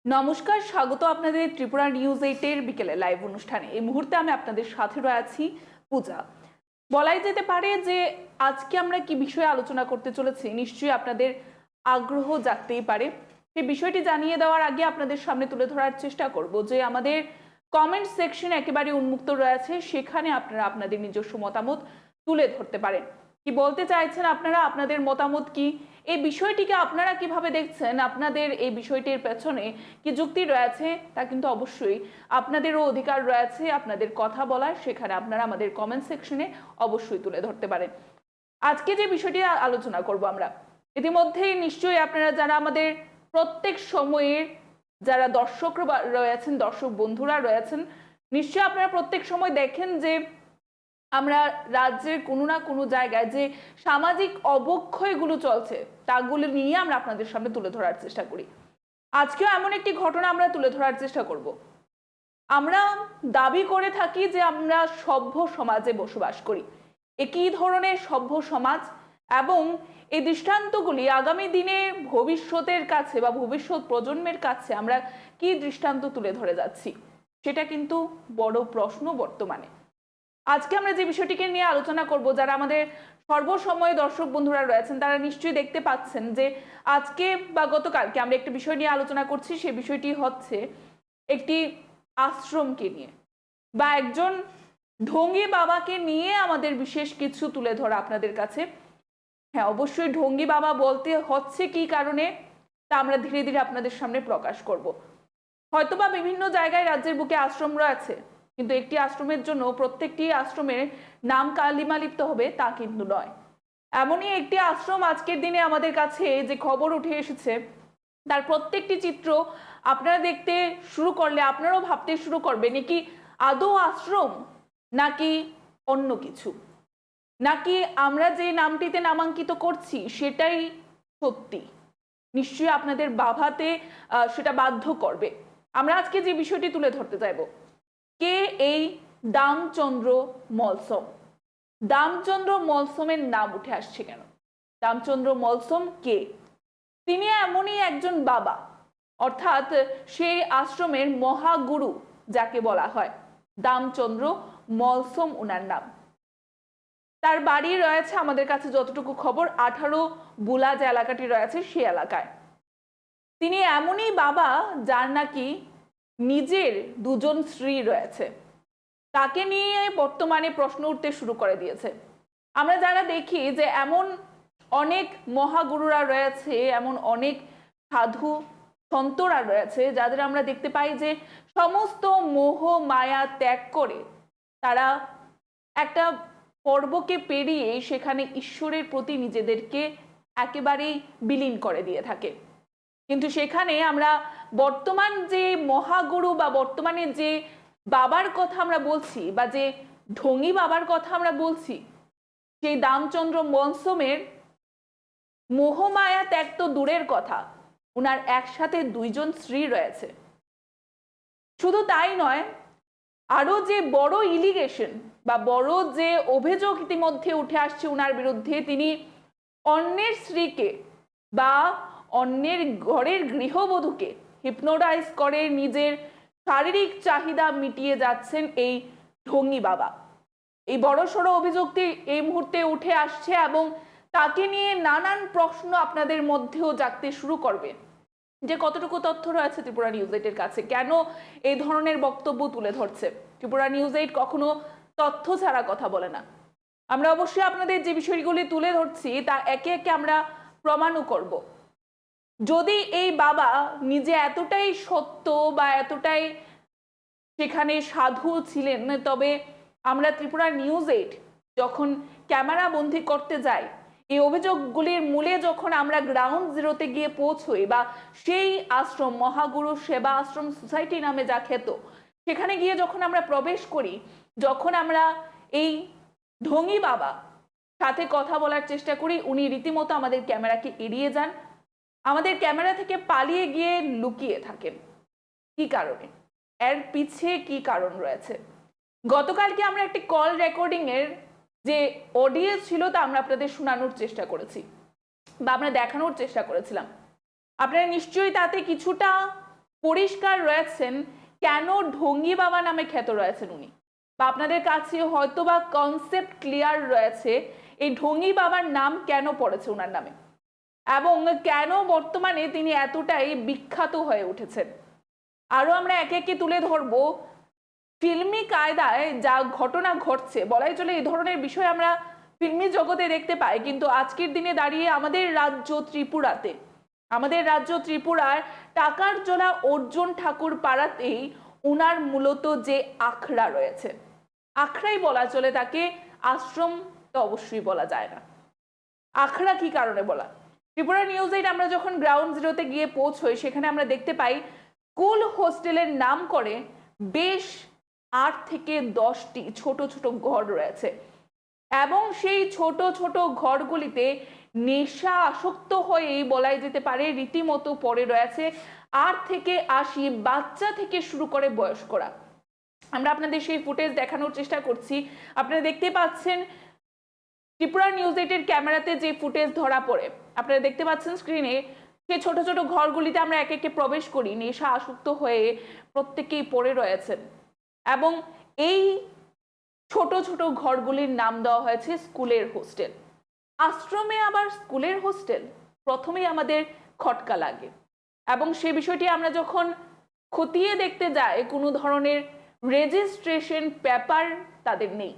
নমস্কার, স্বাগত আপনাদের ত্রিপুরা নিউজ 8-এর বিকেলে লাইভ অনুষ্ঠানে। এই মুহূর্তে আমি আপনাদের সাথে রয়েছি পূজা। বলাই যেতে পারে যে আজকে আমরা কি বিষয়ে আলোচনা করতে চলেছি নিশ্চয়ই আপনাদের আগ্রহ জাগতেই পারে। সেই বিষয়টি জানিয়ে দেওয়ার আগে আপনাদের সামনে তুলে ধরার চেষ্টা করব যে আমাদের কমেন্ট সেকশন একেবারে উন্মুক্ত রয়েছে, সেখানে আপনারা আপনাদের নিজস্ব মতামত তুলে ধরতে পারেন। কি বলতে চাইছেন আপনারা, আপনাদের মতামত কি, এই বিষয়টিকে আপনারা কিভাবে দেখছেন, আপনাদের এই বিষয়টির পেছনে কি যুক্তি রয়েছে, তা কিন্তু অবশ্যই আপনাদেরও অধিকার রয়েছে আপনাদের কথা বলার। সেখানে আপনারা আমাদের কমেন্ট সেকশনে অবশ্যই তুলে ধরতে পারেন। আজকে যে বিষয়টি আলোচনা করব আমরা, ইতিমধ্যেই নিশ্চয়ই আপনারা যারা আমাদের প্রত্যেক সময়ের যারা দর্শক রয়েছেন, দর্শক বন্ধুরা রয়েছেন, নিশ্চয়ই আপনারা প্রত্যেক সময় দেখেন যে আমরা রাজ্যের কোনো না কোনো জায়গায় যে সামাজিক অবক্ষয়গুলো চলছে তাগুলো নিয়ে আমরা আপনাদের সামনে তুলে ধরার চেষ্টা করি। আজকেও এমন একটি ঘটনা আমরা তুলে ধরার চেষ্টা করব। আমরা দাবি করে থাকি যে আমরা সভ্য সমাজে বসবাস করি, একই ধরনের সভ্য সমাজ, এবং এই দৃষ্টান্তগুলি আগামী দিনে ভবিষ্যতের কাছে বা ভবিষ্যৎ প্রজন্মের কাছে আমরা কি দৃষ্টান্ত তুলে ধরে যাচ্ছি, সেটা কিন্তু বড় প্রশ্ন বর্তমানে। আজকে আমরা যে বিষয়টিকে নিয়ে আলোচনা করব, যারা আমাদের সর্বসময় দর্শক বন্ধুরা রয়েছেন তারা নিশ্চয়ই দেখতে পাচ্ছেন যে আজকে বা গতকালকে আমরা একটা বিষয় নিয়ে আলোচনা করছি। সেই বিষয়টি হচ্ছে একটি আশ্রমকে নিয়ে বা একজন ঢঙ্গি বাবাকে নিয়ে আমাদের বিশেষ কিছু তুলে ধরা আপনাদের কাছে। হ্যাঁ, অবশ্যই ঢঙ্গি বাবা বলতে হচ্ছে কি কারণে তা আমরা ধীরে ধীরে আপনাদের সামনে প্রকাশ করব। হয়তোবা বিভিন্ন জায়গায় রাজ্যের বুকে আশ্রম রয়েছে, কিন্তু একটি আশ্রমের জন্য প্রত্যেকটি আশ্রমের নাম কালিমা লিপ্ত হবে তা কিন্তু নয়। এমনই একটি আশ্রম আজকের দিনে আমাদের কাছে যে খবর উঠে এসেছে, তার প্রত্যেকটি চিত্র আপনারা দেখতে শুরু করলে আপনারাও ভাবতে শুরু করবেন কি আদৌ আশ্রম নাকি অন্য কিছু, নাকি আমরা যে নামটিতে নামাঙ্কিত করছি সেটাই সত্যি। নিশ্চয়ই আপনাদের ভাবাতে সেটা বাধ্য করবে। আমরা আজকে যে বিষয়টি তুলে ধরতে চাইব, কে এই দামচন্দ্র মলসম। দামচন্দ্র মলসমের নাম উঠে আসছে কেন? দামচন্দ্র মলসম কে? তিনি এমনই একজন বাবা, অর্থাৎ সেই আশ্রমের মহাগুরু যাকে বলা হয়, দামচন্দ্র মলসম উনার নাম। তার বাড়ি রয়েছে আমাদের কাছে যতটুকু খবর 18 বুলা যে এলাকাটি রয়েছে সেই এলাকায়। তিনি এমনই বাবা যার নাকি নিজের দুজন স্ত্রী রয়েছে। তাকে নিয়ে বর্তমানে প্রশ্ন উঠতে শুরু করে দিয়েছে। আমরা যারা দেখি যে এমন অনেক মহাগুরুরা রয়েছে, এমন অনেক সাধু সন্তরা রয়েছে যাদের আমরা দেখতে পাই যে সমস্ত মোহ মায়া ত্যাগ করে তারা একটা পর্বকে পেরিয়ে সেখানে ঈশ্বরের প্রতি নিজেদেরকে একেবারেই বিলীন করে দিয়ে থাকে। কিন্তু সেখানে আমরা বর্তমান যে মহাগুরু বা বর্তমানে যে বাবার কথা আমরা বলছি বা যে ঢঙ্গি বাবার কথা আমরা বলছি, সেই দামচন্দ্র মলসমের মোহমায়া ত্যাগ তো দূরের কথা, ওনার একসাথে 2 জন স্ত্রী রয়েছে। শুধু তাই নয়, আরো যে বড় ইলিগেশন বা বড় যে অভিযোগ ইতিমধ্যে উঠে আসছে ওনার বিরুদ্ধে, তিনি অন্যের স্ত্রীকে বা অন্যের ঘরের গৃহবধূকে হিপনোটাইজ করে নিজের শারীরিক চাহিদা মিটিয়ে যাচ্ছেন এই ঢঙ্গি বাবা। এই বড়সড় অভিযোগটি এই মুহূর্তে উঠে আসছে এবং তাকে নিয়ে নানান প্রশ্ন আপনাদের মধ্যেও জাগতে শুরু করবে যে কতটুকু তথ্য রয়েছে ত্রিপুরা নিউজ 8-এর কাছে, কেন এই ধরনের বক্তব্য তুলে ধরছে। ত্রিপুরা নিউজ 8 কখনো তথ্য ছাড়া কথা বলে না। আমরা অবশ্যই আপনাদের যে বিষয়গুলি তুলে ধরছি তা একে একে আমরা প্রমাণও করব। যদি এই বাবা নিজে এতটাই সত্য বা এতটাই সেখানে সাধু ছিলেন, তবে আমরা ত্রিপুরা নিউজ 8 যখন ক্যামেরা বন্দি করতে যাই, এই অভিযোগগুলির মূলে যখন আমরা গ্রাউন্ড জিরোতে গিয়ে পৌঁছই বা সেই আশ্রম মহাগুরু সেবা আশ্রম সোসাইটি নামে যা খ্যাত, সেখানে গিয়ে যখন আমরা প্রবেশ করি, যখন আমরা এই ঢঙ্গি বাবা সাথে কথা বলার চেষ্টা করি, উনি রীতিমতো আমাদের ক্যামেরাকে এড়িয়ে যান, আমাদের ক্যামেরা থেকে পালিয়ে গিয়ে লুকিয়ে থাকেন। কি কারণে? এর পিছে কি কারণ রয়েছে? গতকালকে আমরা একটি কল রেকর্ডিং এর যে অডিও ছিল তা আমরা আপনাদের শোনানোর চেষ্টা করেছি বা আমরা দেখানোর চেষ্টা করেছিলাম। আপনারা নিশ্চয়ই তাতে কিছুটা পরিষ্কার রয়েছেন কেন ঢঙ্গি বাবা নামে খ্যাত রয়েছেন উনি, বা আপনাদের কাছে হয়তো বা কনসেপ্ট ক্লিয়ার রয়েছে এই ঢঙ্গি বাবার নাম কেন পড়েছে ওনার নামে এবং কেন বর্তমানে তিনি এতটাই বিখ্যাত হয়ে উঠেছেন। আরো আমরা একে একে তুলে ধরবো ফিল্মি কায়দায় যা ঘটনা ঘটছে। বলাই চলে এই ধরনের বিষয় আমরা ফিল্মি জগতে দেখতে পাই, কিন্তু আজকের দিনে দাঁড়িয়ে আমাদের রাজ্য ত্রিপুরার টাকার জোলা অর্জুন ঠাকুর পাড়াতেই উনার মূলত যে আখড়া রয়েছে, আখড়াই বলা চলে তাকে, আশ্রম তো অবশ্যই বলা যায় না। আখড়া কি কারণে বলা? ত্রিপুরা নিউজ 8 আমরা যখন গ্রাউন্ড জিরোতে গিয়ে পৌঁছই সেখানে আমরা দেখতে পাই স্কুল হোস্টেলের নাম করে বেশ 8 থেকে 10টি ছোট ছোট ঘর রয়েছে এবং সেই ছোট ছোট ঘরগুলিতে নেশা আসক্ত হয়েই বলাই যেতে পারে রীতিমতো পড়ে রয়েছে 8 থেকে 80 বাচ্চা থেকে শুরু করে বয়স্করা। আমরা আপনাদের সেই ফুটেজ দেখানোর চেষ্টা করছি। আপনারা দেখতে পাচ্ছেন ত্রিপুরা নিউজ 8 এর ক্যামেরাতে যে ফুটেজ ধরা পড়ে, আপনারা দেখতে পাচ্ছেন স্ক্রিনে, সেই ছোট ছোট ঘরগুলিতে আমরা একে একে প্রবেশ করি। নেশা আসক্ত হয়ে প্রত্যেকেই পড়ে রয়েছেন এবং এই ছোট ছোট ঘরগুলির নাম দেওয়া হয়েছে স্কুলের হোস্টেল। আশ্রমে আবার স্কুলের হোস্টেল, প্রথমেই আমাদের খটকা লাগে এবং সে বিষয়টি আমরা যখন খতিয়ে দেখতে যাই কোনো ধরনের রেজিস্ট্রেশন পেপার তাদের নেই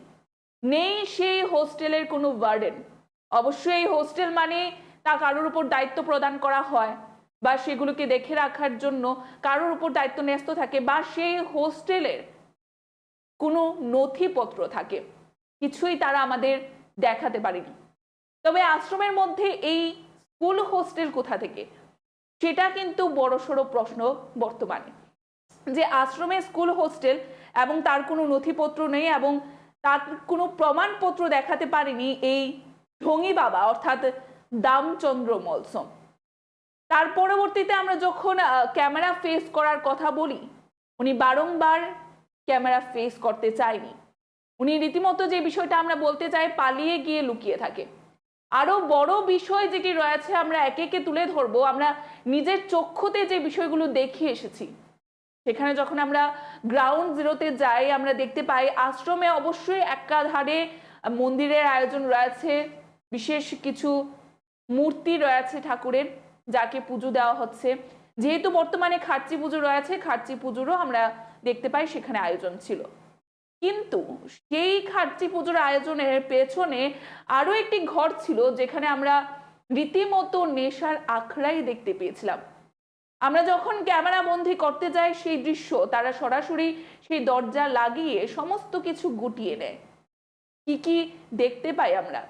সেই হোস্টেলের কোনো ওয়ার্ডেন। অবশ্যই এই হোস্টেল মানে তা কারোর উপর দায়িত্ব প্রদান করা হয় বা সেগুলোকে দেখে রাখার জন্য কারোর উপর দায়িত্ব ন্যস্ত থাকে বা সেই হোস্টেলের কোনো নথিপত্র থাকে, কিছুই তারা আমাদের দেখাতে পারেনি। তবে আশ্রমের মধ্যে এই স্কুল হোস্টেল কোথা থেকে, সেটা কিন্তু বড়সড় প্রশ্ন বর্তমানে, যে আশ্রমে স্কুল হোস্টেল এবং তার কোনো নথিপত্র নেই এবং তার কোনো প্রমাণপত্র দেখাতে পারেনি এই ঢঙ্গি বাবা অর্থাৎ দামচন্দ্র মলসম। তার পরবর্তীতে আমরা যখন ক্যামেরা ফেস করার কথা বলি, উনি বারংবার ক্যামেরা ফেস করতে চায়নি। উনি রীতিমতো যে বিষয়টা আমরা বলতে চাই পালিয়ে গিয়ে লুকিয়ে থাকে। আরো বড় বিষয় যেটি রয়েছে আমরা একে একে তুলে ধরবো। আমরা নিজের চক্ষুতে যে বিষয়গুলো দেখে এসেছি, সেখানে যখন আমরা গ্রাউন্ড জিরোতে যাই আমরা দেখতে পাই আশ্রমে অবশ্যই একাধারে মন্দিরের আয়োজন রয়েছে, বিশেষ কিছু মূর্তি রয়েছে ঠাকুরের যাকে পুজো দেওয়া হচ্ছে। যেহেতু বর্তমানে খার্চি পুজো রয়েছে, খার্চি পুজোরও আমরা দেখতে পাই সেখানে আয়োজন ছিল, কিন্তু সেই খার্চি পুজোর আয়োজনের পেছনে আরো একটি ঘর ছিল যেখানে আমরা রীতিমতো নেশার আখড়াই দেখতে পেয়েছিলাম। আমরা যখন ক্যামেরা বন্দি করতে যাই সেই দৃশ্য, তারা সরাসরি সেই দরজা লাগিয়ে সমস্ত কিছু গুটিয়ে নেয়। কি দেখতে পাই আমরা,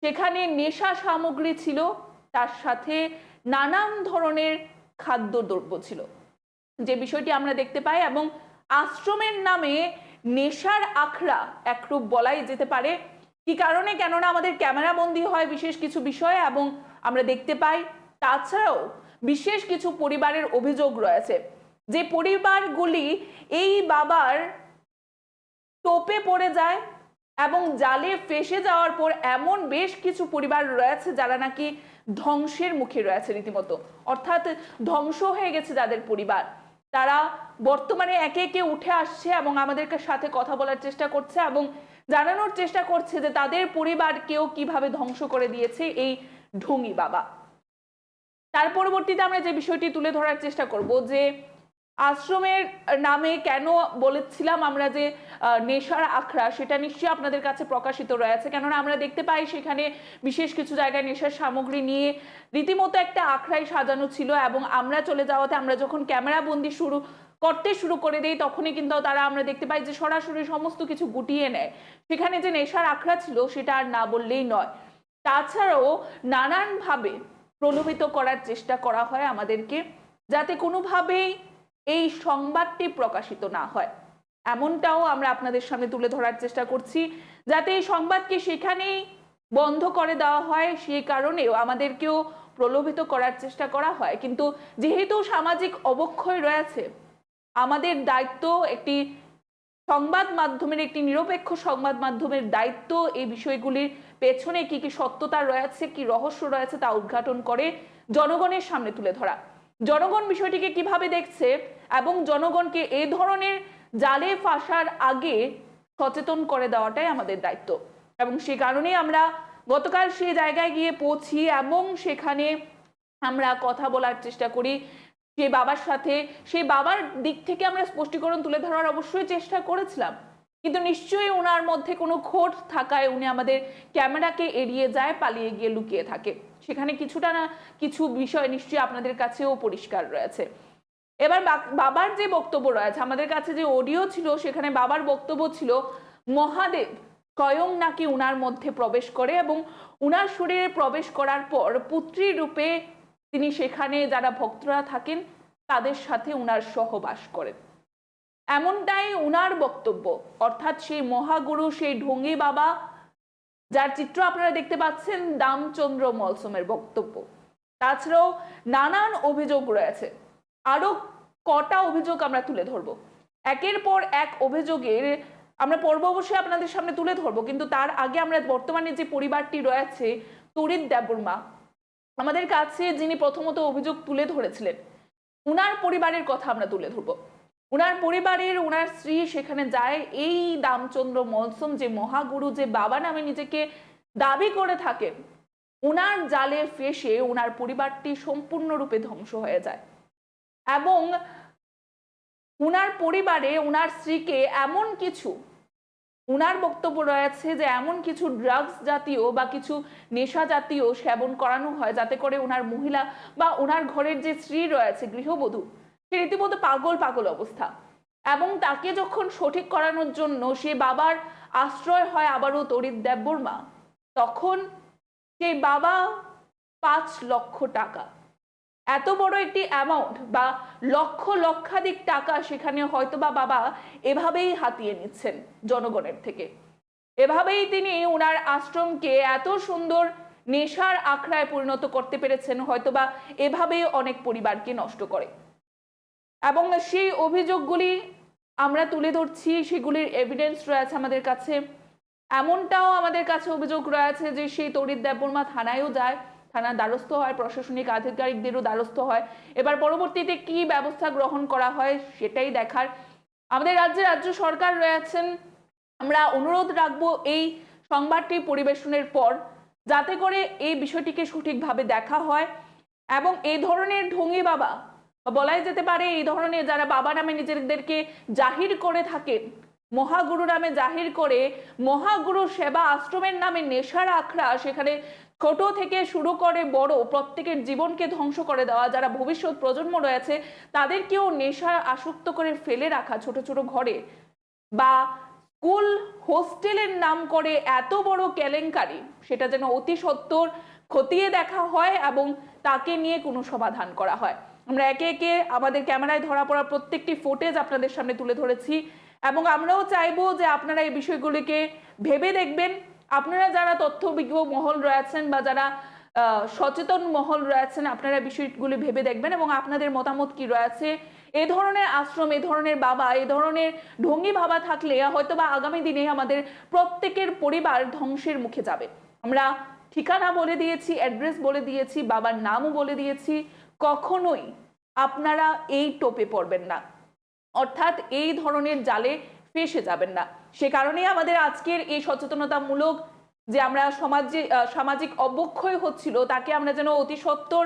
সেখানে নেশা সামগ্রী ছিল, তার সাথে নানান ধরনের খাদ্যদ্রব্য ছিল, যে বিষয়টি আমরা দেখতে পাই। এবং আশ্রমের নামে নেশার আখড়া একরূপ বলাই যেতে পারে। কি কারণে? কেননা আমাদের ক্যামেরা বন্দি হয় বিশেষ কিছু বিষয় এবং আমরা দেখতে পাই। তাছাড়াও বিশেষ কিছু পরিবারের অভিযোগ রয়েছে, যে পরিবারগুলি এই বাবার টোপে পড়ে যায় এবং জালে ফেসে যাওয়ার পর এমন বেশ কিছু পরিবার রয়েছে যারা নাকি ধ্বংসের মুখে রয়েছে রীতিমতো, অর্থাৎ ধ্বংস হয়ে গেছে যাদের পরিবার, তারা বর্তমানে একে একে উঠে আসছে এবং আমাদের সাথে কথা বলার চেষ্টা করছে এবং জানানোর চেষ্টা করছে যে তাদের পরিবারকেও কিভাবে ধ্বংস করে দিয়েছে এই ঢঙ্গি বাবা। তার পরবর্তীতে আমরা যে বিষয়টি তুলে ধরার চেষ্টা করব, যে আশ্রমের নামে কেন বলেছিলাম আমরা যে নেশার আখড়া, সেটা নিশ্চয়ই আপনাদের কাছে প্রকাশিত রয়েছে। কেননা আমরা দেখতে পাই সেখানে বিশেষ কিছু জায়গায় নেশার সামগ্রী নিয়ে রীতিমতো একটা আখড়াই সাজানো ছিল এবং আমরা চলে যাওয়াতে আমরা যখন ক্যামেরা বন্দি করতে শুরু করে দেই তখনই কিন্তু তারা আমরা দেখতে পাই যে সরাসরি সমস্ত কিছু গুটিয়ে নেয়। সেখানে যে নেশার আখড়া ছিল সেটা আর না বললেই নয়। তাছাড়াও নানানভাবে প্রলোভিত করার চেষ্টা করা হয় আমাদেরকে, যাতে কোনোভাবেই এই সংবাদটি প্রকাশিত না হয়, এমনটাও আমরা আপনাদের সামনে তুলে ধরার চেষ্টা করছি, যাতে এই সংবাদকে সেখানেই বন্ধ করে দেওয়া হয়। সেই কারণেও আমাদেরকেও প্রলোভিত করার চেষ্টা করা হয়। কিন্তু যেহেতু সামাজিক অবক্ষয় রয়েছে, আমাদের দায়িত্ব একটি সংবাদ মাধ্যমের, একটি নিরপেক্ষ সংবাদ মাধ্যমের দায়িত্ব এই বিষয়গুলির পেছনে কি কি সত্যতা রয়েছে, কি রহস্য রয়েছে তা উদ্ঘাটন করে জনগণের সামনে তুলে ধরা। জনগণ বিষয়টিকে কিভাবে দেখছে এবং জনগণকে এই ধরনের জালে ফাঁসার আগে সচেতন করে দেওয়াটাই আমাদের দায়িত্ব। এবং সে কারণেই আমরা গতকাল সেই জায়গায় গিয়ে পৌঁছি এবং সেখানে আমরা কথা বলার চেষ্টা করি সেই বাবার সাথে। সেই বাবার দিক থেকে আমরা স্পষ্টীকরণ তুলে ধরার অবশ্যই চেষ্টা করেছিলাম, কিন্তু নিশ্চয়ই ওনার মধ্যে কোনো খোট থাকায় উনি আমাদের ক্যামেরাকে এড়িয়ে যায়, পালিয়ে গিয়ে লুকিয়ে থাকে। সেখানে কিছুটা না কিছু বিষয় নিশ্চয়ই আপনাদের কাছেও পরিষ্কার রয়েছে। এবার বাবার যে বক্তব্য রয়েছে, আমাদের কাছে যে অডিও ছিল সেখানে বাবার বক্তব্য ছিল মহাদেব স্বয়ং নাকি উনার মধ্যে প্রবেশ করে এবং উনার শরীরে প্রবেশ করার পর পুত্রী রূপে তিনি সেখানে যারা ভক্তরা থাকেন তাদের সাথে উনার সহবাস করেন, এমনটাই উনার বক্তব্য। অর্থাৎ সেই মহাগুরু, সেই ঢঙ্গি বাবা যার চিত্র আপনারা দেখতে পাচ্ছেন, দামচন্দ্র মলসমের বক্তব্য। তাছাড়াও নানান অভিযোগ রয়েছে, আরো কটা অভিযোগ আমরা তুলে ধরবো। একের পর এক অভিযোগের আমরা পর্ব অবশ্যই আপনাদের সামনে তুলে ধরবো, কিন্তু তার আগে আমরা বর্তমানে যে পরিবারটি রয়েছে তড়িৎ দেববর্মা, আমাদের কাছে যিনি প্রথমত অভিযোগ তুলে ধরেছিলেন, উনার পরিবারের কথা আমরা তুলে ধরবো। উনার পরিবারের উনার স্ত্রী সেখানে যায়, এই দামচন্দ্র মলসম যে মহাগুরু, যে বাবা নামে নিজেকে দাবি করে থাকেন, উনার জালে ফেসে উনার পরিবারটি সম্পূর্ণরূপে ধ্বংস হয়ে যায়। এবং উনার পরিবারে উনার স্ত্রীকে এমন কিছু, উনার বক্তব্য রয়েছে যে এমন কিছু ড্রাগস জাতীয় বা কিছু নেশা জাতীয় সেবন করানো হয় যাতে করে উনার মহিলা বা উনার ঘরের যে স্ত্রী রয়েছে, গৃহবধূ, সে রীতিমতো পাগল পাগল অবস্থা। এবং তাকে যখন সঠিক করানোর জন্য সে বাবার আশ্রয় হয় আবারও তড়িৎ দেববর্মা, তখন সেই বাবা 5 লক্ষ টাকা, এত বড় একটি অ্যামাউন্ট বা লক্ষ লক্ষাধিক টাকা সেখানে হয়তোবা বাবা এভাবেই হাতিয়ে নিচ্ছেন জনগণের থেকে। এভাবেই তিনি ওনার আশ্রমকে এত সুন্দর নেশার আখড়ায় পরিণত করতে পেরেছেন, হয়তোবা এভাবেই অনেক পরিবারকে নষ্ট করে। এবং সেই অভিযোগগুলি আমরা তুলে ধরছি, সেগুলির এভিডেন্স রয়েছে আমাদের কাছে। এমনটাও আমাদের কাছে অভিযোগ রয়েছে যে সেই তড়িৎ দেববর্মা থানায়ও যায়, থানার দ্বারস্থ হয়, প্রশাসনিক আধিকারিকদেরও দ্বারস্থ হয়। এবার পরবর্তীতে কি ব্যবস্থা গ্রহণ করা হয় সেটাই দেখার। আমাদের রাজ্য সরকার রয়েছেন, আমরা অনুরোধ রাখবো এই সংবাদটি পরিবেশনের পর যাতে করে এই বিষয়টিকে সঠিকভাবে দেখা হয় এবং এই ধরনের ঢঙ্গি বাবা, বলাই যেতে পারে এই ধরনের যারা বাবা নামে নিজেদেরকে জাহির করে থাকেন, মহাগুরু নামে জাহির করে মহাগুরু সেবা আশ্রমের নামে নেশার আখড়া, সেখানে ছোট থেকে শুরু করে বড় প্রত্যেকের জীবনকে ধ্বংস করে দেওয়া, যারা ভবিষ্যৎ প্রজন্ম রয়েছে তাদেরকেও নেশা আসক্ত করে ফেলে রাখা ছোট ছোট ঘরে, বা স্কুল হোস্টেলের নাম করে এত বড় কেলেঙ্কারি, সেটা যেন অতি সত্বর খতিয়ে দেখা হয় এবং তাকে নিয়ে কোনো সমাধান করা হয়। আমরা একে একে আমাদের ক্যামেরায় ধরা পড়া প্রত্যেকটি ফুটেজ আপনাদের সামনে তুলে ধরেছি এবং আমরাও চাইবো যে আপনারা এই বিষয়গুলিকে ভেবে দেখবেন। আপনারা যারা তথ্যবিজ্ঞ মহল রয়েছেন বা যারা সচেতন মহল রয়েছেন, আপনারা বিষয়গুলি ভেবে দেখবেন এবং আপনাদের মতামত কি রয়েছে। এই ধরনের আশ্রম, এই ধরনের বাবা, এই ধরনের ঢঙ্গি বাবা থাকলে হয়তো বা আগামী দিনে আমাদের প্রত্যেকের পরিবার ধ্বংসের মুখে যাবে। আমরা ঠিকানা বলে দিয়েছি, অ্যাড্রেস বলে দিয়েছি, বাবার নামও বলে দিয়েছি, কখনোই আপনারা এই টোপে পড়বেন না, অর্থাৎ এই ধরনের জালে ফেসে যাবেন না। সে কারণেই আমাদের আজকের এই সচেতনতামূলক যে আমরা সামাজিক অবক্ষয় হচ্ছিল তাকে আমরা যেন অতি সত্বর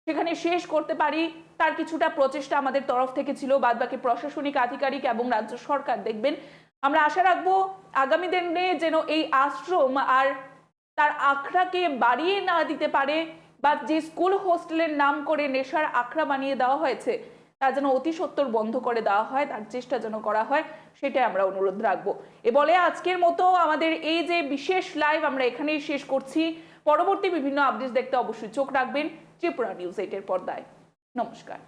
সেখানে শেষ করতে পারি, তার কিছুটা প্রচেষ্টা আমাদের তরফ থেকে ছিল। বাদ বাকি প্রশাসনিক আধিকারিক এবং রাজ্য সরকার দেখবেন। আমরা আশা রাখবো আগামী দিনে যেন এই আশ্রম আর তার আখড়াকে বাড়িয়ে না দিতে পারে, বা যে স্কুল হোস্টেলের নাম করে নেশার আখড়া বানিয়ে দেওয়া হয়েছে তা যেন অতি সত্বর বন্ধ করে দেওয়া হয়, তার চেষ্টা যেন করা হয়, সেটাই আমরা অনুরোধ রাখবো। এ বলে আজকের মতো আমাদের এই যে বিশেষ লাইভ আমরা এখানেই শেষ করছি। পরবর্তী বিভিন্ন আপডেট দেখতে অবশ্যই চোখ রাখবেন ত্রিপুরা নিউজ 8 এর পর্দায়। নমস্কার।